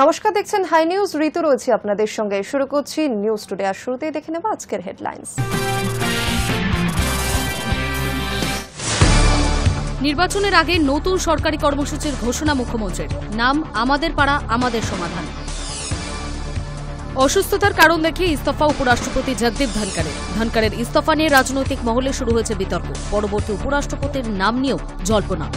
নমস্কার, দেখছেন high news. ঋতু রয়েছে আপনাদের সঙ্গে। শুরু করছি নিউজ টুডে। আর শুরুতেই দেখে নেব আজকের হেডলাইন্স। নির্বাচনের আগে নতুন সরকারি কর্মসূচির ঘোষণা মুখ্যমন্ত্রীর। নাম আমাদের পাড়া আমাদের সমাধান। অসুস্থতার কারণ দেখে ইস্তফা উপরাষ্ট্রপতি জগদীপ ধনকরের। ধনকরের ইস্তফা নিয়ে রাজনৈতিক মহলে শুরু হয়েছে বিতর্ক। পরবর্তী উপরাষ্ট্রপতির নাম নিয়েও জল্পনা।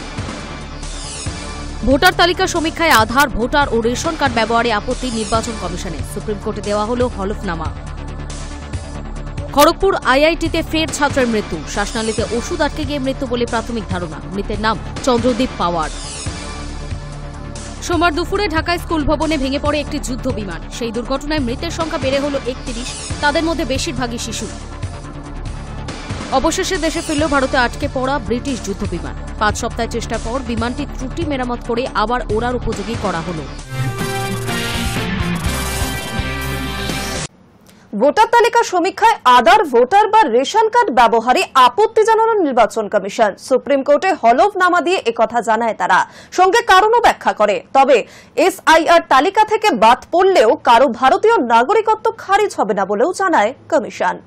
ভোটার তালিকা সমীক্ষায় আধার, ভোটার ও রেশন কার্ড ব্যবহারে আপত্তি নির্বাচন কমিশনে। সুপ্রিম কোর্টে দেওয়া হল হলফনামা। খড়গপুর আইআইটিতে ফের ছাত্রের মৃত্যু। শ্বাসনালীতে ওষুধ আটকে গিয়ে মৃত্যু বলে প্রাথমিক ধারণা। মৃতের নাম চন্দ্রদীপ পাওয়ার। সোমবার দুপুরে ঢাকায় স্কুল ভবনে ভেঙে পড়ে একটি যুদ্ধ বিমান। সেই দুর্ঘটনায় মৃতের সংখ্যা বেড়ে হল 31। তাদের মধ্যে বেশিরভাগই শিশু। অবশেষে দেশে ফিরল ভারতে আটকে পড়া ব্রিটিশ যুদ্ধ বিমান। 5 সপ্তাহের চেষ্টার পর বিমানটি ত্রুটি মেরামত করে আবার ওড়ার উপযোগী করা হল। ভোটার তালিকা সমীক্ষায় আধার, ভোটার বা রেশন কার্ড ব্যবহারে আপত্তি জানানো নির্বাচন কমিশন। সুপ্রিম কোর্টে হলফনামা দিয়ে একথা জানায় তারা, সঙ্গে কারণও ব্যাখ্যা করে। তবে এসআইআর তালিকা থেকে বাদ পড়লেও কারো ভারতীয় নাগরিকত্ব খারিজ হবে না বলেও জানায় কমিশন।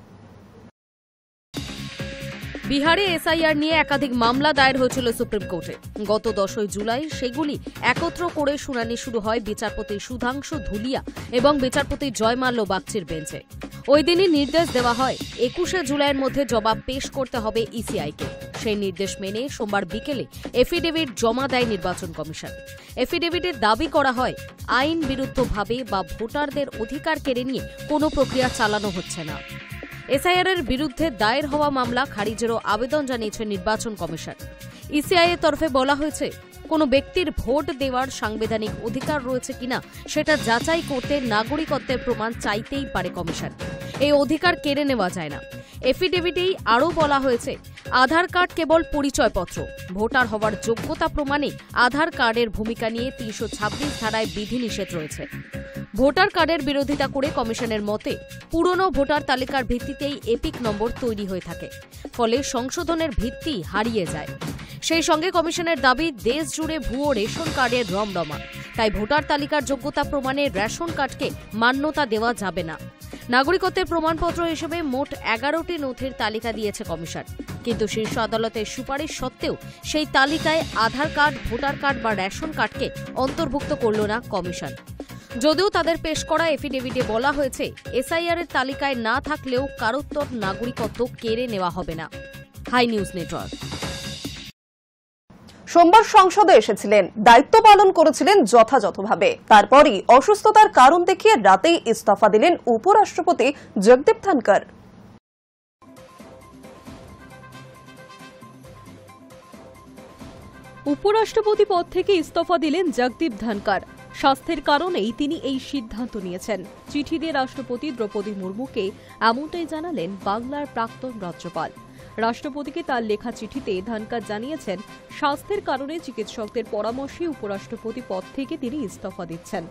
বিহারে এসআইআর নিয়ে একাধিক মামলা দায়ের হয়েছিল সুপ্রিম কোর্টে। গত 10 জুলাই সেগুলি একত্র করে শুনানি শুরু হয় বিচারপতি সুধাংশু ধুলিয়া এবং বিচারপতি জয়মাল্য বাগচির বেঞ্চে। ওই দিনই নির্দেশ দেওয়া হয় 21 জুলাইয়ের মধ্যে জবাব পেশ করতে হবে ইসিআইকে। সেই নির্দেশ মেনে সোমবার বিকেলে এফিডেভিট জমা দেয় নির্বাচন কমিশন। এফিডেভিটে দাবি করা হয় আইন বিরুদ্ধভাবে বা ভোটারদের অধিকার কেড়ে নিয়ে কোনো প্রক্রিয়া চালানো হচ্ছে না। এসআইআরের বিরুদ্ধে দায়ের হওয়া মামলা খারিজেরও আবেদন জানিয়েছে নির্বাচন কমিশন। ইসিআই এর তরফে বলা হয়েছে, কোনো ব্যক্তির ভোট দেওয়ার সাংবিধানিক অধিকার রয়েছে কিনা সেটা যাচাই করতে নাগরিকত্বের প্রমাণ চাইতেই পারে কমিশন। এই অধিকার কেড়ে নেওয়া যায় না। এফিডেভিটেই আরও বলা হয়েছে, আধার কার্ড কেবল পরিচয়পত্র। ভোটার হওয়ার যোগ্যতা প্রমাণে আধার কার্ডের ভূমিকা নিয়ে 326 ধারায় বিধিনিষেধ রয়েছে। ভোটার কার্ডের বিরোধিতা করে কমিশনের মতে পুরনো ভোটার তালিকার ভিত্তিতেই এপিক নম্বর তৈরি হয়ে থাকে, ফলে সংশোধনের ভিত্তি হারিয়ে যায়। সেই সঙ্গে কমিশনের দাবি, দেশ জুড়ে ভুয়ো রেশন কার্ডের রমরমা। তাই ভোটার তালিকার যোগ্যতা প্রমাণে রেশন কার্ডকে মান্যতা দেওয়া যাবে না। নাগরিকত্বের প্রমাণপত্র হিসেবে মোট 11টি নথির তালিকা দিয়েছে কমিশন। কিন্তু শীর্ষ আদালতের সুপারিশ সত্ত্বেও সেই তালিকায় আধার কার্ড, ভোটার কার্ড বা রেশন কার্ডকে অন্তর্ভুক্ত করল না কমিশন। যদিও তাদের পেশ করা এফিডেভিটে বলা হয়েছে, এসআইআর এর তালিকায় না থাকলেও কারোত্তর নাগরিকত্ব কেড়ে নেওয়া হবে না। Hi News Network. সোমবার সংসদে এসেছিলেন, দায়িত্ব পালন করেছিলেন যথাযথভাবে। তারপরই অসুস্থতার কারণ দেখিয়ে রাতেই ইস্তফা দিলেন উপরাষ্ট্রপতি জগদীপ ধনকর। উপরাষ্ট্রপতি পদ থেকে ইস্তফা দিলেন জগদীপ ধনকর। স্বাস্থ্যের কারণেই তিনি এই সিদ্ধান্ত নিয়েছেন। চিঠি দিয়ে রাষ্ট্রপতি দ্রৌপদী মুর্মুকে এমনটাই জানালেন বাংলার প্রাক্তন রাজ্যপাল। রাষ্ট্রপতিকে তার লেখা চিঠিতে ধনকর জানিয়েছেন, স্বাস্থ্যের কারণে চিকিৎসকদের পরামর্শে উপরাষ্ট্রপতি পদ থেকে তিনি ইস্তফা দিচ্ছেন।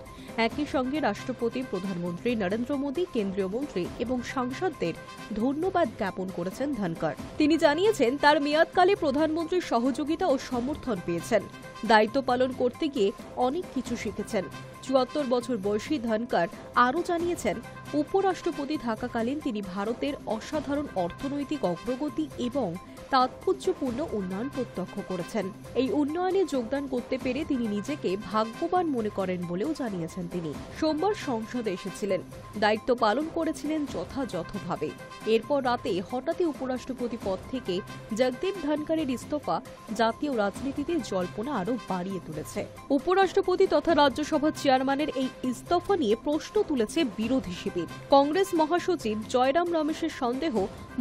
একই সঙ্গে রাষ্ট্রপতি, প্রধানমন্ত্রী নরেন্দ্র মোদী, কেন্দ্রীয় মন্ত্রী এবং সাংসদদের ধন্যবাদ জ্ঞাপন করেছেন ধনকর। তিনি জানিয়েছেন, তার মেয়াদকালে প্রধানমন্ত্রীর সহযোগিতা ও সমর্থন পেয়েছেন। দায়িত্ব পালন করতে গিয়ে অনেক কিছু শিখেছেন। 74 বছর বয়সী ধনকর আরও জানিয়েছেন, উপরাষ্ট্রপতি থাকাকালীন তিনি ভারতের অসাধারণ অর্থনৈতিক অগ্রগতি এবং তাৎপর্যপূর্ণ উন্নয়ন প্রত্যক্ষ করেছেন। এই উন্নয়নে যোগদান করতে পেরে তিনি নিজেকে ভাগ্যবান মনে করেন বলেও জানিয়েছেন তিনি। সোমবার সংসদে এসেছিলেন, দায়িত্ব পালন করেছিলেন যথাযথভাবে। এরপর রাতে হঠাৎই উপরাষ্ট্রপতি পদ থেকে জগদীপ ধনকরের ইস্তফা জাতীয় রাজনীতিতে জল্পনা আরও বাড়িয়ে তুলেছে। উপরাষ্ট্রপতি তথা রাজ্যসভার চেয়ারম্যানের এই ইস্তফা নিয়ে প্রশ্ন তুলেছে বিরোধী শিবির। কংগ্রেস মহাসচিব জয়রাম রমেশের সন্দেহ,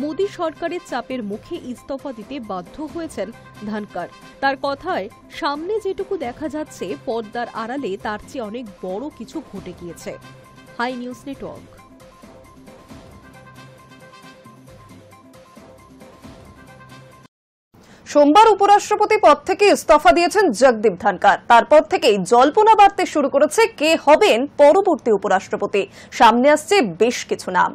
মোদী সরকারের চাপের মুখে ইস্তফা দিতে বাধ্য হয়েছেন ধনকর। তার কথায়, সামনে যেটুকু দেখা যাচ্ছে পর্দার আড়ালে তার চেয়ে অনেক বড় কিছু ঘটে গিয়েছে। Hi News Network. সোমবার উপরাষ্ট্রপতি পদ থেকে ইস্তফা দিয়েছেন জগদীপ ধনকর। তারপর থেকেই জল্পনা বাড়তে শুরু করেছে কে হবেন পরবর্তী উপরাষ্ট্রপতি। সামনে আসছে বেশ কিছু নাম।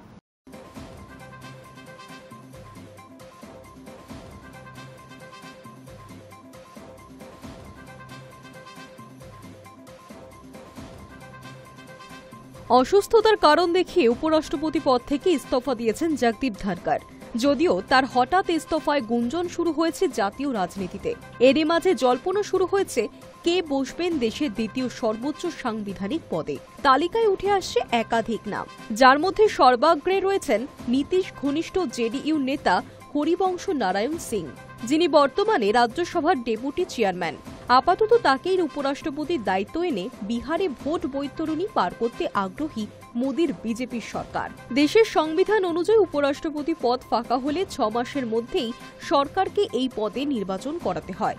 অসুস্থতার কারণ দেখিয়ে উপরাষ্ট্রপতি পদ থেকে ইস্তফা দিয়েছেন জগদীপ ধনকর। যদিও তার হঠাৎ ইস্তফায় গুঞ্জন শুরু হয়েছে জাতীয় রাজনীতিতে। এরই মাঝে জল্পনা শুরু হয়েছে কে বসবেন দেশের দ্বিতীয় সর্বোচ্চ সাংবিধানিক পদে। তালিকায় উঠে আসছে একাধিক নাম, যার মধ্যে সর্বাগ্রে রয়েছেন নীতিশ ঘনিষ্ঠ জেডিইউ নেতা হরিবংশ নারায়ণ সিং, যিনি বর্তমানে রাজ্যসভার ডেপুটি চেয়ারম্যান। আপাতত তাকেই উপরাষ্ট্রপতির দায়িত্ব এনে বিহারে ভোট বৈতরণী পার করতে আগ্রহী মোদির বিজেপি সরকার। দেশের সংবিধান অনুযায়ী উপরাষ্ট্রপতি পদ ফাঁকা হলে 6 মাসের মধ্যেই সরকারকে এই পদে নির্বাচন করাতে হয়।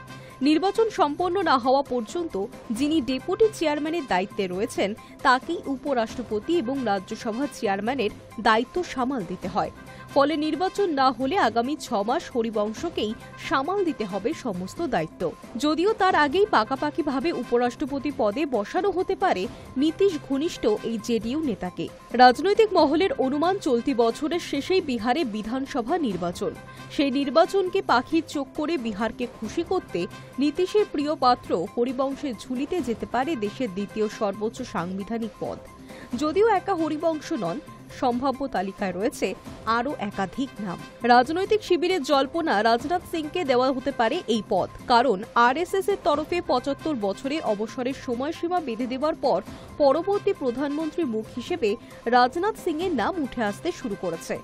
নির্বাচন সম্পন্ন না হওয়া পর্যন্ত যিনি ডেপুটি চেয়ারম্যানের দায়িত্বে রয়েছেন তাকেই উপরাষ্ট্রপতি এবং রাজ্যসভা চেয়ারম্যানের দায়িত্ব সামাল দিতে হয়। ফলে নির্বাচন না হলে আগামী 6 মাস হরিবংশকেই সামাল দিতে হবে সমস্ত দায়িত্ব। যদিও তার আগেই পাকাপাকিভাবে উপরাষ্ট্রপতি পদে বসানো হতে পারে নীতিশ ঘনিষ্ঠ এই জেডিইউ নেতাকে। রাজনৈতিক মহলের অনুমান চলতি বছরের শেষেই বিহারে বিধানসভা নির্বাচন। সেই নির্বাচনকে পাখির চোখ করে বিহারকে খুশি করতে নীতিশের প্রিয় পাত্র হরিবংশের ঝুলিতে যেতে পারে দেশের দ্বিতীয় সর্বোচ্চ সাংবিধানিক পদ। যদিও একা হরিবংশ নন, সম্ভাব্য তালিকায় রয়েছে আরও একাধিক নাম। রাজনৈতিক শিবিরের জল্পনা রাজনাথ সিংকে দেওয়া হতে পারে এই পদ, কারণ আরএসএস এর তরফে 75 বছরের অবসরের সময়সীমা বেঁধে দেওয়ার পর পরবর্তী প্রধানমন্ত্রীর মুখ হিসেবে রাজনাথ সিং এর নাম উঠে আসতে শুরু করেছে।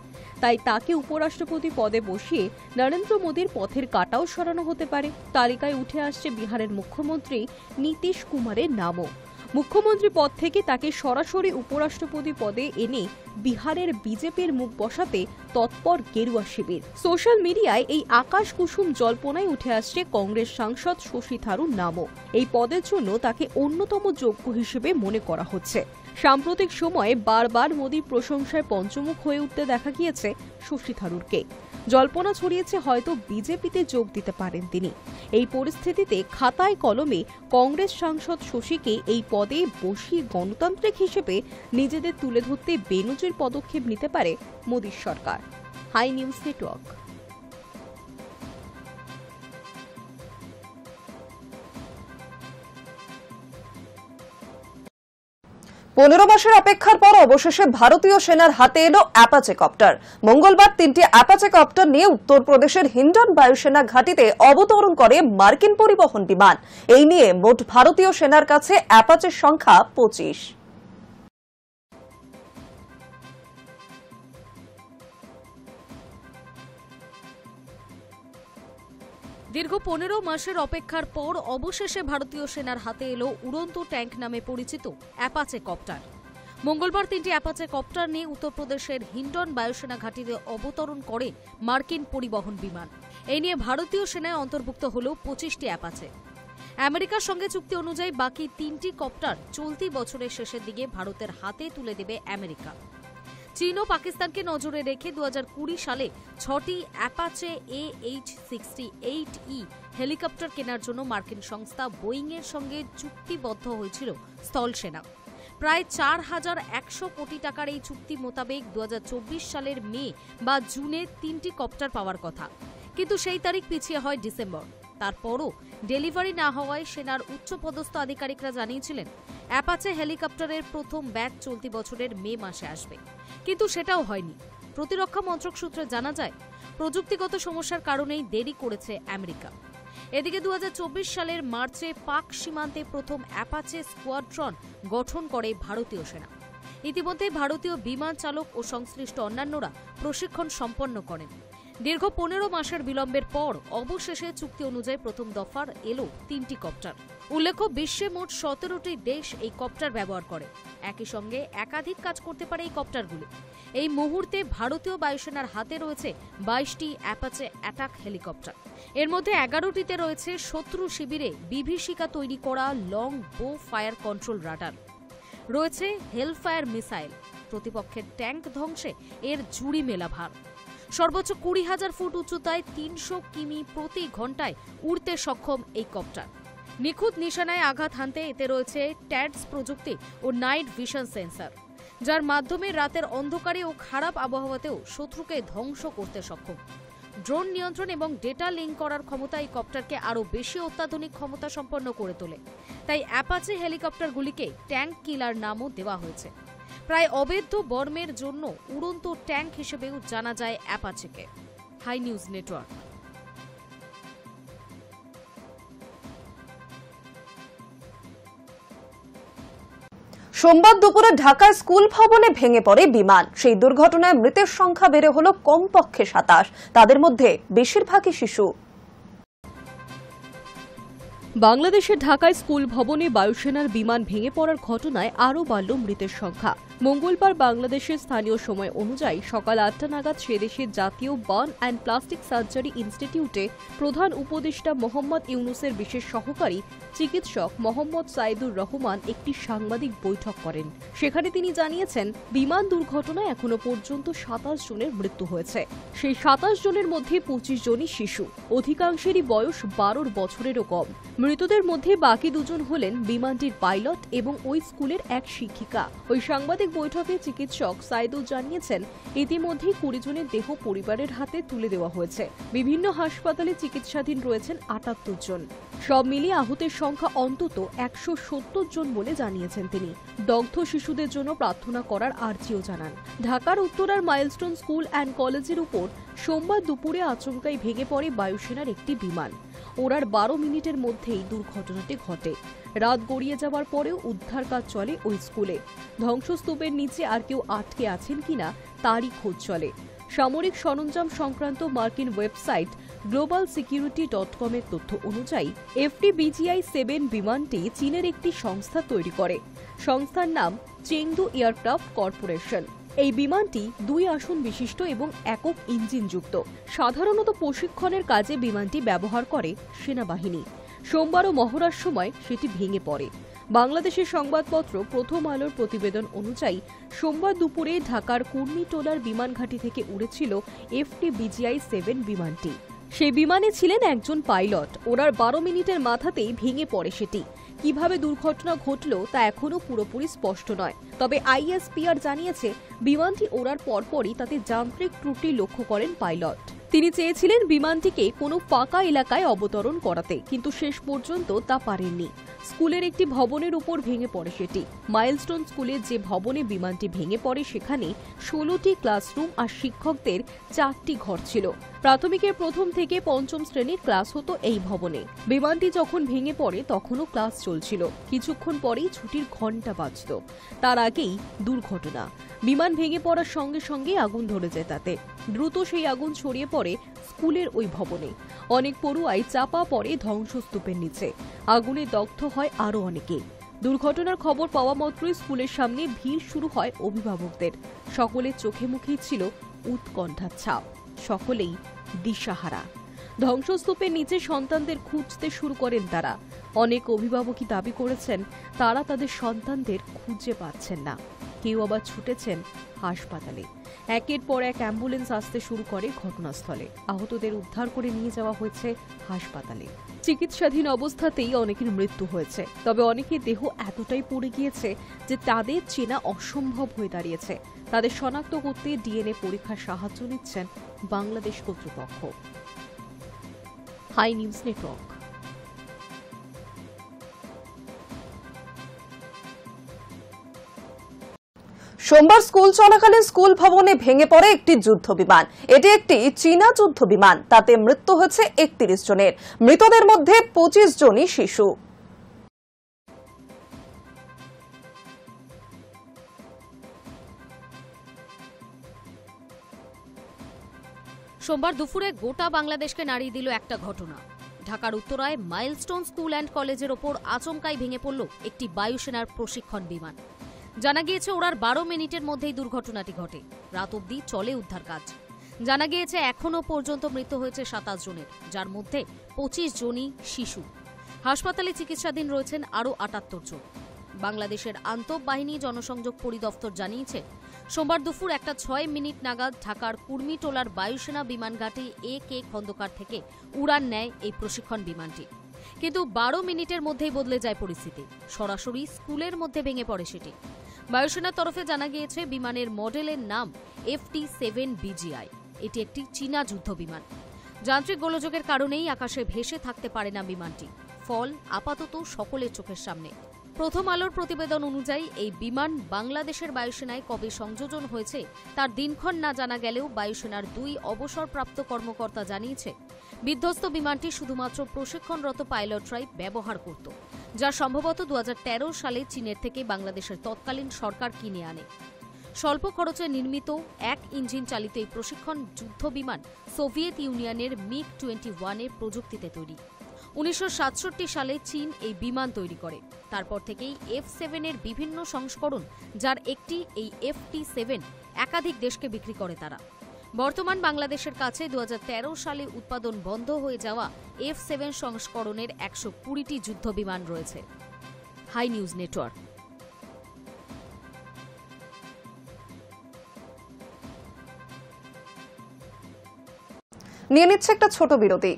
তাই তাকে উপরাষ্ট্রপতি পদে বসিয়ে নরেন্দ্র মোদীর পথের কাঁটাও সরানো হতে পারে। তালিকায় উঠে আসছে বিহারের মুখ্যমন্ত্রী নীতিশ কুমারের নামও। মুখ্যমন্ত্রী পদ থেকে তাকে সরাসরি উপরাষ্ট্রপতি পদে এনে বিহারের বিজেপির মুখ বসাতে তৎপর গেরুয়া শিবির। সোশ্যাল মিডিয়ায় এই আকাশ কুসুম জল্পনায় উঠে আসছে কংগ্রেস সাংসদ শশী থারুর নামও। এই পদের জন্য তাকে অন্যতম যোগ্য হিসেবে মনে করা হচ্ছে। সাম্প্রতিক সময়ে বারবার মোদীর প্রশংসায় পঞ্চমুখ হয়ে উঠতে দেখা গিয়েছে শশী থারুরকে। জল্পনা ছড়িয়েছে হয়তো বিজেপিতে যোগ দিতে পারেন তিনি। এই পরিস্থিতিতে খাতায় কলমে কংগ্রেস সাংসদ শশীকে এই পদে বসিয়ে গণতান্ত্রিক হিসেবে নিজেদের তুলে ধরতে বেনজির পদক্ষেপ নিতে পারে মোদীর সরকার। High News network. 15 মাসের অপেক্ষার পর অবশেষে ভারতীয় সেনার হাতে এলো অ্যাপাচে কপ্টার। মঙ্গলবার 3টি অ্যাপাচে কপ্টার নিয়ে উত্তরপ্রদেশের হিন্ডন বায়ুসেনা ঘাঁটিতে অবতরণ করে মার্কিন পরিবহন বিমান। এই নিয়ে মোট ভারতীয় সেনার কাছে অ্যাপাচের সংখ্যা 25। দীর্ঘ 15 মাসের অপেক্ষার পর অবশেষে ভারতীয় সেনার হাতে এলো উড়ন্ত ট্যাঙ্ক নামে পরিচিত অ্যাপাচে কপ্টার। মঙ্গলবার 3টি অ্যাপাচে কপ্টার নিয়ে উত্তরপ্রদেশের হিন্ডন বায়ুসেনা ঘাঁটিতে অবতরণ করে মার্কিন পরিবহন বিমান। এই নিয়ে ভারতীয় সেনায় অন্তর্ভুক্ত হল 25টি অ্যাপাচে। আমেরিকার সঙ্গে চুক্তি অনুযায়ী বাকি 3টি কপ্টার চলতি বছরের শেষের দিকে ভারতের হাতে তুলে দেবে আমেরিকা। চীন ও পাকিস্তানকে নজরে রেখে 2020 সালে 6টি অ্যাপাচে AH-68E হেলিকপ্টার কেনার জন্য মার্কিন সংস্থা বোয়িং এর সঙ্গে চুক্তিবদ্ধ হয়েছিল স্থল সেনা। প্রায় 4100 কোটি টাকার এই চুক্তি মোতাবেক 2024 সালের মে বা জুনে 3টি কপ্টার পাওয়ার কথা, কিন্তু সেই তারিখ পিছিয়ে হয় ডিসেম্বর। তারপরও ডেলিভারি না হওয়ায় সেনার উচ্চপদস্থ আধিকারিকরা জানিয়েছিলেন অ্যাপাচে হেলিকপ্টারের প্রথম ব্যাচ চলতি বছরের মে মাসে আসবে, কিন্তু সেটাও হয়নি। প্রতিরক্ষা মন্ত্রক সূত্রে জানা যায় প্রযুক্তিগত সমস্যার কারণেই দেরি করেছে আমেরিকা। এদিকে 2024 সালের মার্চে পাক সীমান্তে প্রথম অ্যাপাচে স্কোয়াড্রন গঠন করে ভারতীয় সেনা। ইতিমধ্যে ভারতীয় বিমান চালক ও সংশ্লিষ্ট অন্যান্যরা প্রশিক্ষণ সম্পন্ন করেন। দীর্ঘ 15 মাসের বিলম্বের পর অবশেষে চুক্তি অনুযায়ী প্রথম দফার এলো 3টি কপ্টার। উল্লেখ্য, বিশ্বে মোট 17টি দেশ এই কপ্টার ব্যবহার করে। একই সঙ্গে একাধিক কাজ করতে পারে এই কপ্টারগুলি। এই মুহূর্তে ভারতীয় বায়ুসেনার হাতে রয়েছে 22টি অ্যাপাচে অ্যাটাক হেলিকপ্টার। এর মধ্যে 11টিতে রয়েছে শত্রু শিবিরে বিভীষিকা তৈরি করা লং বো ফায়ার কন্ট্রোল রাডার, রয়েছে হেলফায়ার মিসাইল, প্রতিপক্ষের ট্যাঙ্ক ধ্বংসে এর ঝুড়ি মেলা ভার। সর্বোচ্চ 20,000 ফুট উচ্চতায় 300 কিমি প্রতি ঘন্টায় উড়তে সক্ষম এই কপ্টার। নিখুঁত নিশানায় আঘাত হানতে এতে রয়েছে ট্যাডস প্রযুক্তি ও নাইট ভিশন সেন্সর, যার মাধ্যমে রাতের অন্ধকারে ও খারাপ আবহাওয়াতেও শত্রুকে ধ্বংস করতে সক্ষম। ড্রোন নিয়ন্ত্রণ এবং ডেটা লিঙ্ক করার ক্ষমতা এই কপ্টারকে আরও বেশি অত্যাধুনিক ক্ষমতা সম্পন্ন করে তোলে। তাই অ্যাপাচে হেলিকপ্টারগুলিকে ট্যাঙ্ক কিলার নামও দেওয়া হয়েছে। প্রায় অবৈধ বর্মের জন্য উড়ন্ত ট্যাঙ্ক হিসেবেও জানা যায় অ্যাপাচেকে। High News Network. সোমবার দুপুরে ঢাকায় স্কুল ভবনে ভেঙে পড়ে বিমান। সেই দুর্ঘটনায় মৃতের সংখ্যা বেড়ে হল কমপক্ষে 27। তাদের মধ্যে বেশিরভাগই শিশু। বাংলাদেশের ঢাকায় স্কুল ভবনে বায়ুসেনার বিমান ভেঙে পড়ার ঘটনায় আরও বাড়ল মৃতের সংখ্যা। মঙ্গলবার বাংলাদেশের স্থানীয় সময় অনুযায়ী সকাল 8টা নাগাদ সেদেশের জাতীয় বার্ন অ্যান্ড প্লাস্টিক সার্জারি ইনস্টিটিউটে প্রধান উপদেষ্টা মোহাম্মদ ইউনুসের বিশেষ সহকারী চিকিৎসক মোহাম্মদ সাইদুর রহমান একটি সাংবাদিক বৈঠক করেন। সেখানে তিনি জানিয়েছেন, বিমান দুর্ঘটনায় এখনো পর্যন্ত 27 জনের মৃত্যু হয়েছে। সেই 27 জনের মধ্যে 25 জনই শিশু, অধিকাংশেরই বয়স 12 বছরেরও কম। মৃতদের মধ্যে বাকি 2 জন হলেন বিমানটির পাইলট এবং ওই স্কুলের এক শিক্ষিকা। ওই সাংবাদিক বৈঠকে চিকিৎসক সাইদুল জানিয়েছেন, ইতিমধ্যেই 20 জনের দেহ পরিবারের হাতে তুলে দেওয়া হয়েছে। বিভিন্ন হাসপাতালে চিকিৎসাধীন রয়েছেন 78 জন। সব মিলিয়ে আহতের সংখ্যা অন্তত 170 জন বলে জানিয়েছেন তিনি। দগ্ধ শিশুদের জন্য প্রার্থনা করার আর্জিও জানান। ঢাকার উত্তরার মাইলস্টোন স্কুল অ্যান্ড কলেজের উপর সোমবার দুপুরে আচমকাই ভেঙে পড়ে বায়ুসেনার একটি বিমান। ওড়ার 12 মিনিটের মধ্যেই দুর্ঘটনাটি ঘটে। রাত গড়িয়ে যাওয়ার পরেও উদ্ধার কাজ চলে ওই স্কুলে। ধ্বংসস্তূপের নিচে আর কেউ আটকে আছেন কিনা তারই খোঁজ চলে। সামরিক সরঞ্জাম সংক্রান্ত মার্কিন ওয়েবসাইট globalsecurity.com এর তথ্য অনুযায়ী FTBGI-7 বিমানটি চীনের একটি সংস্থা তৈরি করে। সংস্থার নাম চেংদু এয়ারক্রাফট কর্পোরেশন। এই বিমানটি 2 আসন বিশিষ্ট এবং একক ইঞ্জিনযুক্ত। সাধারণত প্রশিক্ষণের কাজে বিমানটি ব্যবহার করে সেনাবাহিনী। সোমবারও মহড়ার সময় সেটি ভেঙে পড়ে। বাংলাদেশের সংবাদপত্র প্রথম আলোর প্রতিবেদন অনুযায়ী সোমবার দুপুরে ঢাকার কুর্মিটোলার বিমান ঘাঁটি থেকে উড়েছিল FTBGI-7 বিমানটি। সেই বিমানে ছিলেন একজন পাইলট। ওড়ার 12 মিনিটের মাথাতেই ভেঙে পড়ে সেটি। কিভাবে দুর্ঘটনা ঘটল তা এখনও পুরোপুরি স্পষ্ট নয়। তবে ISPR জানিয়েছে, বিমানটি ওড়ার পরপরই তাতে যান্ত্রিক ত্রুটি লক্ষ্য করেন পাইলট। তিনি চেয়েছিলেন বিমানটিকে কোনো ফাঁকা এলাকায় অবতরণ করাতে, কিন্তু শেষ পর্যন্ত তা পারেননি। স্কুলের একটি ভবনের উপর ভেঙে পড়ে সেটি। মাইলস্টোন স্কুলে যে ভবনে বিমানটি ভেঙে পড়ে সেখানে 16টি ক্লাসরুম আর শিক্ষকদের 4টি ঘর ছিল। প্রাথমিকের 1ম থেকে 5ম শ্রেণীর ক্লাস হতো এই ভবনে। বিমানটি যখন ভেঙে পড়ে তখনও ক্লাস চলছিল। কিছুক্ষণ পরেই ছুটির ঘণ্টা বাজত। তার আগেই দুর্ঘটনা। বিমান ভেঙে পড়ার সঙ্গে সঙ্গে আগুন ধরে যায় তাতে। দ্রুত সেই আগুন ছড়িয়ে পড়ে স্কুলের ওই ভবনে। অনেক পড়ুয়াই চাপা পড়ে ধ্বংসস্তূপের নিচে। আগুনে দগ্ধ হয় আরও অনেকে। দুর্ঘটনার খবর পাওয়া মাত্রই স্কুলের সামনে ভিড় শুরু হয় অভিভাবকদের। সকলের চোখে মুখেই ছিল উৎকণ্ঠার ছাপ। সকলেই দিশাহারা। ধ্বংসস্তূপের নিচে সন্তানদের খুঁজতে শুরু করেন তারা। অনেক অভিভাবকই দাবি করেছেন, তারা তাদের সন্তানদের খুঁজে পাচ্ছেন না। কেউ আবার ছুটেছেন হাসপাতালে। একের পর এক অ্যাম্বুলেন্স আসতে শুরু করে ঘটনাস্থলে। আহতদের উদ্ধার করে নিয়ে যাওয়া হয়েছে হাসপাতালে। চিকিৎসাধীন অবস্থাতেই অনেকের মৃত্যু হয়েছে। তবে অনেকের দেহ এতটাই পুড়ে গিয়েছে যে তাদের চেনা অসম্ভব হয়ে দাঁড়িয়েছে। তাদের শনাক্ত করতে DNA পরীক্ষার সাহায্য নিচ্ছেন বাংলাদেশ কর্তৃপক্ষ। Hi News Network. সোমবার স্কুল চলাকালীন স্কুল ভবনে ভেঙে পড়ে একটি যুদ্ধ বিমান। এটি একটি চীনা যুদ্ধ বিমান। তাতে মৃত্যু হয়েছে 31 জনের। মৃতদের মধ্যে 25 জনই শিশু। সোমবার দুপুরে গোটা বাংলাদেশকে নাড়িয়ে দিল একটা ঘটনা। ঢাকার উত্তরায় মাইলস্টোন স্কুল অ্যান্ড কলেজের ওপর আচমকাই ভেঙে পড়ল একটি বায়ুসেনার প্রশিক্ষণ বিমান। জানা গিয়েছে, ওড়ার 12 মিনিটের মধ্যেই দুর্ঘটনাটি ঘটে। রাত অবধি চলে উদ্ধার কাজ। জানা গিয়েছে, এখনও পর্যন্ত মৃত্যু হয়েছে 27 জনের, যার মধ্যে 25 জনই শিশু। হাসপাতালে চিকিৎসাধীন রয়েছেন আরও 78 জন। বাংলাদেশের আন্তঃবাহিনী জনসংযোগ পরিদপ্তর জানিয়েছে, সোমবার দুপুর 1:06 নাগাদ ঢাকার কুর্মিটোলার বায়ুসেনা বিমানঘাঁটি AK খন্দকার থেকে উড়ান নেয় এই প্রশিক্ষণ বিমানটি। কিন্তু 12 মিনিটের মধ্যেই বদলে যায় পরিস্থিতি। সরাসরি স্কুলের মধ্যে ভেঙে পড়ে সেটি। বায়ুসেনার তরফে জানা গিয়েছে, বিমানের মডেলের নাম FT-7BGI। এটি একটি চীনা যুদ্ধ বিমান। যান্ত্রিক গোলযোগের কারণেই আকাশে ভেসে থাকতে পারে না বিমানটি। ফল আপাতত সকলের চোখের সামনে। প্রথম আলোর প্রতিবেদন অনুযায়ী এই বিমান বাংলাদেশের বায়ুসেনায় কবে সংযোজন হয়েছে তার দিনক্ষণ না জানা গেলেও বায়ুসেনার 2 অবসরপ্রাপ্ত কর্মকর্তা জানিয়েছে বিধ্বস্ত বিমানটি শুধুমাত্র প্রশিক্ষণরত পাইলটরাই ব্যবহার করত, যা সম্ভবত 2013 সালে চীনের থেকে বাংলাদেশের তৎকালীন সরকার কিনে আনে। স্বল্প খরচে নির্মিত 1 ইঞ্জিন চালিত এই প্রশিক্ষণ যুদ্ধ বিমান সোভিয়েত ইউনিয়নের MiG-21 এর প্রযুক্তিতে তৈরি। 1967 সালে চীন এই বিমান তৈরি করে। তারপর থেকেই F-7 এর বিভিন্ন সংস্করণ, যার একটি এই FT-7, একাধিক দেশকে বিক্রি করে তারা। বর্তমান বাংলাদেশের কাছে 2013 সালে উৎপাদন বন্ধ হয়ে যাওয়া F-7 সংস্করণের 120টি যুদ্ধ বিমান রয়েছে। Hi News Network. নিয়ে নিচ্ছে একটা ছোট বিরতি।